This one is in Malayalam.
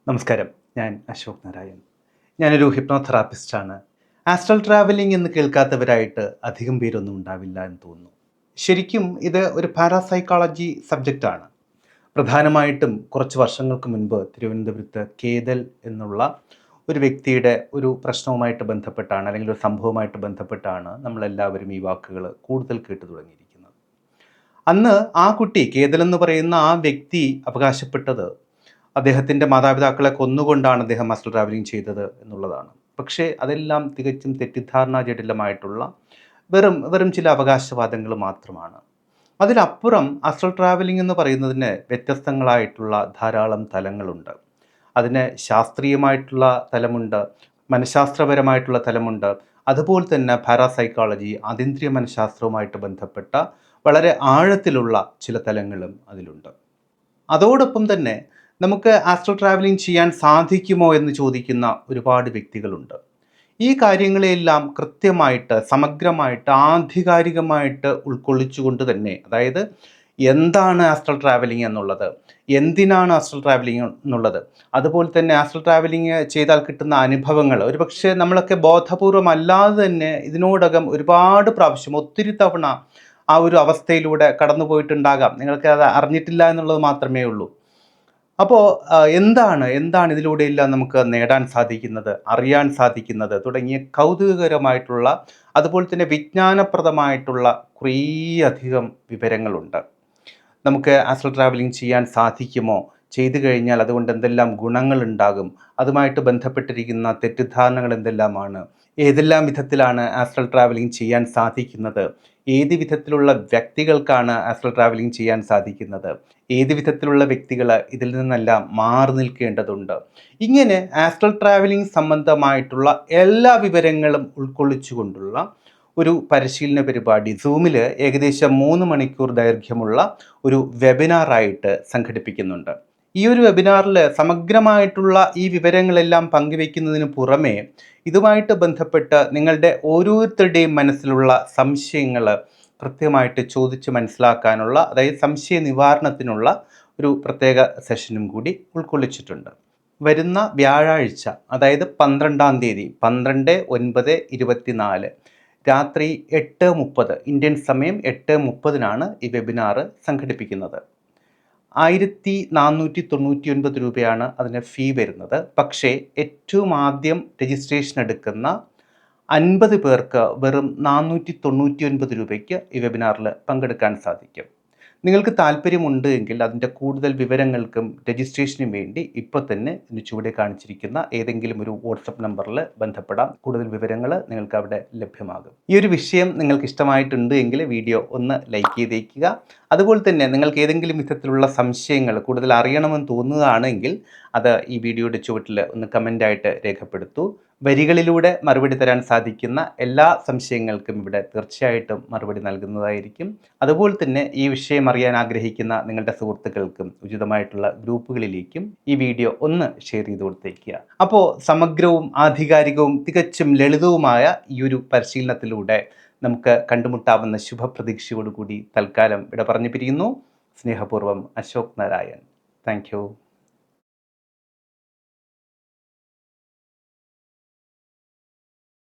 നമസ്കാരം. ഞാൻ അശോക് നാരായൺ. ഞാനൊരു ഹിപ്നോതെറാപ്പിസ്റ്റാണ്. ആസ്ട്രൽ ട്രാവലിംഗ് എന്ന് കേൾക്കാത്തവരായിട്ട് അധികം പേരൊന്നും ഉണ്ടാവില്ല എന്ന് തോന്നുന്നു. ശരിക്കും ഇത് ഒരു പാരാസൈക്കോളജി സബ്ജക്റ്റാണ്. പ്രധാനമായിട്ടും കുറച്ച് വർഷങ്ങൾക്ക് മുൻപ് തിരുവനന്തപുരത്ത് കേതൽ എന്നുള്ള ഒരു വ്യക്തിയുടെ ഒരു പ്രശ്നവുമായിട്ട് ബന്ധപ്പെട്ടാണ്, അല്ലെങ്കിൽ ഒരു സംഭവമായിട്ട് ബന്ധപ്പെട്ടാണ് നമ്മളെല്ലാവരും ഈ വാക്കുകൾ കൂടുതൽ കേട്ടു തുടങ്ങിയിരിക്കുന്നത്. അന്ന് ആ കുട്ടി, കേതൽ എന്ന് പറയുന്ന ആ വ്യക്തി അവകാശപ്പെട്ടത് അദ്ദേഹത്തിൻ്റെ മാതാപിതാക്കളെ കൊന്നുകൊണ്ടാണ് അദ്ദേഹം ആസ്ട്രൽ ട്രാവലിംഗ് ചെയ്തത് എന്നുള്ളതാണ്. പക്ഷേ അതെല്ലാം തികച്ചും തെറ്റിദ്ധാരണാജടിലമായിട്ടുള്ള വെറും വെറും ചില അവകാശവാദങ്ങൾ മാത്രമാണ്. അതിലപ്പുറം ആസ്ട്രൽ ട്രാവലിംഗ് എന്ന് പറയുന്നതിന് വ്യത്യസ്തങ്ങളായിട്ടുള്ള ധാരാളം തലങ്ങളുണ്ട്. അതിന് ശാസ്ത്രീയമായിട്ടുള്ള തലമുണ്ട്, മനഃശാസ്ത്രപരമായിട്ടുള്ള തലമുണ്ട്, അതുപോലെ തന്നെ പാരാസൈക്കോളജി, അതീന്ദ്രിയ മനഃശാസ്ത്രവുമായിട്ട് ബന്ധപ്പെട്ട വളരെ ആഴത്തിലുള്ള ചില തലങ്ങളും അതിലുണ്ട്. അതോടൊപ്പം തന്നെ നമുക്ക് ആസ്ട്രൽ ട്രാവലിംഗ് ചെയ്യാൻ സാധിക്കുമോ എന്ന് ചോദിക്കുന്ന ഒരുപാട് വ്യക്തികളുണ്ട്. ഈ കാര്യങ്ങളെല്ലാം കൃത്യമായിട്ട്, സമഗ്രമായിട്ട്, ആധികാരികമായിട്ട് ഉൾക്കൊള്ളിച്ചുകൊണ്ട് തന്നെ, അതായത് എന്താണ് ആസ്ട്രൽ ട്രാവലിംഗ് എന്നുള്ളത്, എന്തിനാണ് ആസ്ട്രൽ ട്രാവലിംഗ് എന്നുള്ളത്, അതുപോലെ തന്നെ ആസ്ട്രൽ ട്രാവലിംഗ് ചെയ്താൽ കിട്ടുന്ന അനുഭവങ്ങൾ, ഒരുപക്ഷെ നമ്മളൊക്കെ ബോധപൂർവം അല്ലാതെ തന്നെ ഇതിനോടകം ഒരുപാട് പ്രാവശ്യം, ഒത്തിരി തവണ ആ ഒരു അവസ്ഥയിലൂടെ കടന്നു പോയിട്ടുണ്ടാകാം. നിങ്ങൾക്ക് അത് അറിഞ്ഞിട്ടില്ല എന്നുള്ളത് മാത്രമേ ഉള്ളൂ. അപ്പോൾ എന്താണ് ഇതിലൂടെയെല്ലാം നമുക്ക് നേടാൻ സാധിക്കുന്നത്, അറിയാൻ സാധിക്കുന്നത് തുടങ്ങിയ കൗതുകകരമായിട്ടുള്ള, അതുപോലെ തന്നെ വിജ്ഞാനപ്രദമായിട്ടുള്ള കുറേയധികം വിവരങ്ങളുണ്ട്. നമുക്ക് ആസ്ട്രൽ ട്രാവലിംഗ് ചെയ്യാൻ സാധിക്കുമോ, ചെയ്തു കഴിഞ്ഞാൽ അതുകൊണ്ട് എന്തെല്ലാം ഗുണങ്ങളുണ്ടാകും, അതുമായിട്ട് ബന്ധപ്പെട്ടിരിക്കുന്ന തെറ്റിദ്ധാരണകൾ എന്തെല്ലാമാണ്, ഏതെല്ലാം വിധത്തിലാണ് ആസ്ട്രൽ ട്രാവലിംഗ് ചെയ്യാൻ സാധിക്കുന്നത്, ഏത് വിധത്തിലുള്ള വ്യക്തികൾക്കാണ് ആസ്ട്രൽ ട്രാവലിംഗ് ചെയ്യാൻ സാധിക്കുന്നത്, ഏത് വിധത്തിലുള്ള വ്യക്തികൾ ഇതിൽ നിന്നെല്ലാം മാറി നിൽക്കേണ്ടതുണ്ട്. ഇങ്ങനെ ആസ്ട്രൽ ട്രാവലിംഗ് സംബന്ധമായിട്ടുള്ള എല്ലാ വിവരങ്ങളും ഉൾക്കൊള്ളിച്ചുകൊണ്ടുള്ള ഒരു പരിശീലന പരിപാടി സൂമിൽ ഏകദേശം 3 മണിക്കൂർ ദൈർഘ്യമുള്ള ഒരു വെബിനാറായിട്ട് സംഘടിപ്പിക്കുന്നുണ്ട്. ഈ ഒരു വെബിനാറിൽ സമഗ്രമായിട്ടുള്ള ഈ വിവരങ്ങളെല്ലാം പങ്കുവയ്ക്കുന്നതിന് പുറമെ ഇതുമായിട്ട് ബന്ധപ്പെട്ട് നിങ്ങളുടെ ഓരോരുത്തരുടെയും മനസ്സിലുള്ള സംശയങ്ങൾ കൃത്യമായിട്ട് ചോദിച്ച് മനസ്സിലാക്കാനുള്ള, അതായത് സംശയ നിവാരണത്തിനുള്ള ഒരു പ്രത്യേക സെഷനും കൂടി ഉൾക്കൊള്ളിച്ചിട്ടുണ്ട്. വരുന്ന വ്യാഴാഴ്ച, അതായത് 12-ാം തീയതി, 12/9/24 രാത്രി 8:30 ഇന്ത്യൻ സമയം 8:30 ഈ വെബിനാർ സംഘടിപ്പിക്കുന്നത്. 1499 രൂപയാണ് അതിന് ഫീ വരുന്നത്. പക്ഷേ ഏറ്റവും ആദ്യം രജിസ്ട്രേഷൻ എടുക്കുന്ന 50 പേർക്ക് വെറും 499 രൂപയ്ക്ക് ഈ വെബിനാറിൽ പങ്കെടുക്കാൻ സാധിക്കും. നിങ്ങൾക്ക് താല്പര്യമുണ്ട് എങ്കിൽ അതിൻ്റെ കൂടുതൽ വിവരങ്ങൾക്കും രജിസ്ട്രേഷനും വേണ്ടി ഇപ്പോൾ തന്നെ ഇതിന് ചുവടെ കാണിച്ചിരിക്കുന്ന ഏതെങ്കിലും ഒരു വാട്സപ്പ് നമ്പറിൽ ബന്ധപ്പെടാം. കൂടുതൽ വിവരങ്ങൾ നിങ്ങൾക്ക് അവിടെ ലഭ്യമാകും. ഈ ഒരു വിഷയം നിങ്ങൾക്ക് ഇഷ്ടമായിട്ടുണ്ട് എങ്കിൽ വീഡിയോ ഒന്ന് ലൈക്ക് ചെയ്തേക്കുക. അതുപോലെ തന്നെ നിങ്ങൾക്ക് ഏതെങ്കിലും വിധത്തിലുള്ള സംശയങ്ങൾ കൂടുതൽ അറിയണമെന്ന് തോന്നുകയാണെങ്കിൽ അത് ഈ വീഡിയോയുടെ ചുവട്ടിൽ ഒന്ന് കമൻ്റായിട്ട് രേഖപ്പെടുത്തൂ. വരികളിലൂടെ മറുപടി തരാൻ സാധിക്കുന്ന എല്ലാ സംശയങ്ങൾക്കും ഇവിടെ തീർച്ചയായിട്ടും മറുപടി നൽകുന്നതായിരിക്കും. അതുപോലെ തന്നെ ഈ വിഷയം അറിയാൻ ആഗ്രഹിക്കുന്ന നിങ്ങളുടെ സുഹൃത്തുക്കൾക്കും ഉചിതമായിട്ടുള്ള ഗ്രൂപ്പുകളിലേക്കും ഈ വീഡിയോ ഒന്ന് ഷെയർ ചെയ്ത് കൊടുത്തേക്കുക. അപ്പോൾ സമഗ്രവും ആധികാരികവും തികച്ചും ലളിതവുമായ ഈ ഒരു പരിശീലനത്തിലൂടെ നമുക്ക് കണ്ടുമുട്ടാവുന്ന ശുഭപ്രതീക്ഷയോടുകൂടി തൽക്കാലം ഇവിടെ പറഞ്ഞു പിരിയുന്നു. സ്നേഹപൂർവ്വം അശോക് നാരായൺ. Thank you.